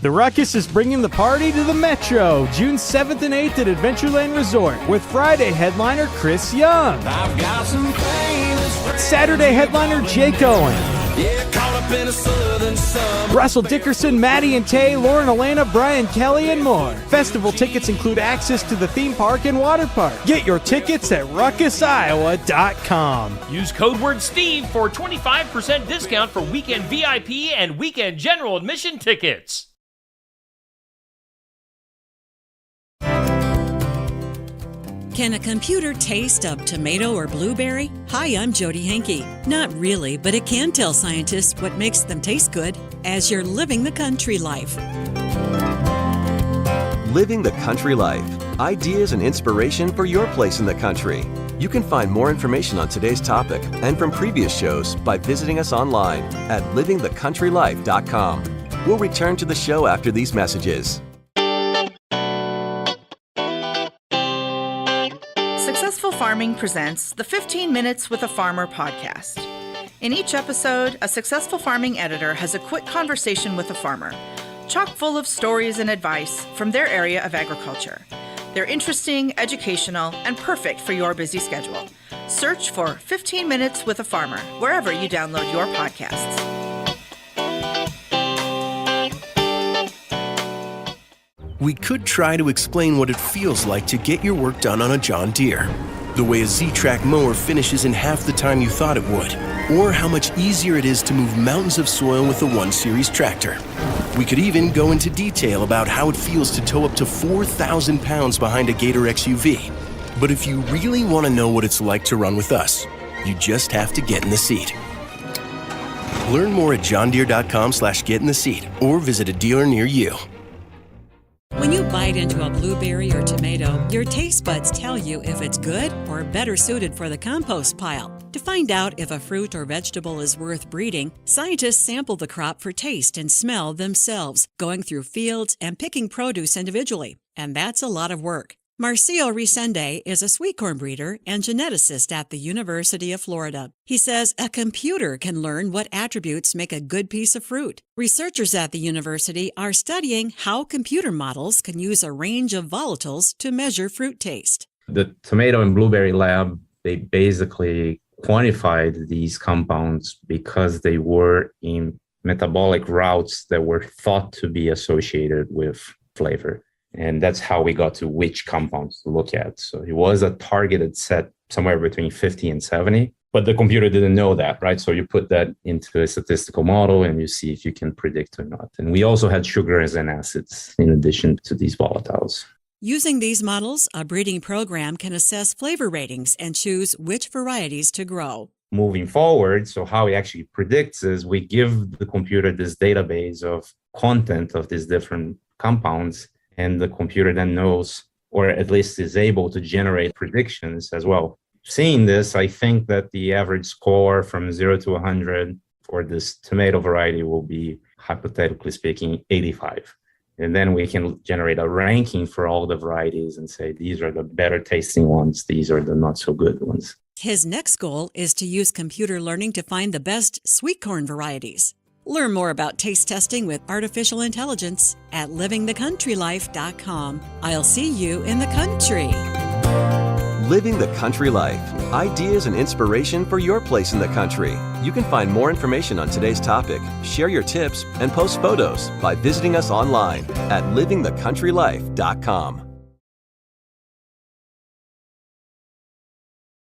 The Ruckus is bringing the party to the Metro, June 7th and 8th at Adventureland Resort, with Friday headliner Chris Young. I've got some Saturday headliner Jake Owen. Yeah, caught up in a southern summer. Russell Dickerson, Maddie and Tay, Lauren Elena, Brian Kelly, and more. Festival tickets include access to the theme park and water park. Get your tickets at ruckusiowa.com. Use code word Steve for 25% discount for weekend VIP and weekend general admission tickets. Can a computer taste a tomato or blueberry? Hi, I'm Jody Henke. Not really, but it can tell scientists what makes them taste good as you're living the country life. Living the country life. Ideas and inspiration for your place in the country. You can find more information on today's topic and from previous shows by visiting us online at livingthecountrylife.com. We'll return to the show after these messages. Successful Farming presents the 15 Minutes with a Farmer podcast. In each episode, a successful farming editor has a quick conversation with a farmer, chock full of stories and advice from their area of agriculture. They're interesting, educational, and perfect for your busy schedule. Search for 15 Minutes with a Farmer wherever you download your podcasts. We could try to explain what it feels like to get your work done on a John Deere. The way a Z-Track mower finishes in half the time you thought it would. Or how much easier it is to move mountains of soil with the 1 Series tractor. We could even go into detail about how it feels to tow up to 4,000 pounds behind a Gator XUV. But if you really want to know what it's like to run with us, you just have to get in the seat. Learn more at johndeere.com/get-in-the-seat or visit a dealer near you. When you bite into a blueberry or tomato, your taste buds tell you if it's good or better suited for the compost pile. To find out if a fruit or vegetable is worth breeding, scientists sample the crop for taste and smell themselves, going through fields and picking produce individually. And that's a lot of work. Marcio Resende is a sweet corn breeder and geneticist at the University of Florida. He says a computer can learn what attributes make a good piece of fruit. Researchers at the university are studying how computer models can use a range of volatiles to measure fruit taste. The tomato and blueberry lab, they basically quantified these compounds because they were in metabolic routes that were thought to be associated with flavor. And that's how we got to which compounds to look at. So it was a targeted set somewhere between 50 and 70, but the computer didn't know that, right? So you put that into a statistical model and you see if you can predict or not. And we also had sugars and acids in addition to these volatiles. Using these models, a breeding program can assess flavor ratings and choose which varieties to grow. Moving forward, so how it actually predicts is we give the computer this database of content of these different compounds, and the computer then knows, or at least is able to generate predictions as well. Seeing this, I think that the average score from 0 to 100 for this tomato variety will be, hypothetically speaking, 85. And then we can generate a ranking for all the varieties and say, these are the better tasting ones, these are the not so good ones. His next goal is to use computer learning to find the best sweet corn varieties. Learn more about taste testing with artificial intelligence at livingthecountrylife.com. I'll see you in the country. Living the country life. Ideas and inspiration for your place in the country. You can find more information on today's topic, share your tips, and post photos by visiting us online at livingthecountrylife.com.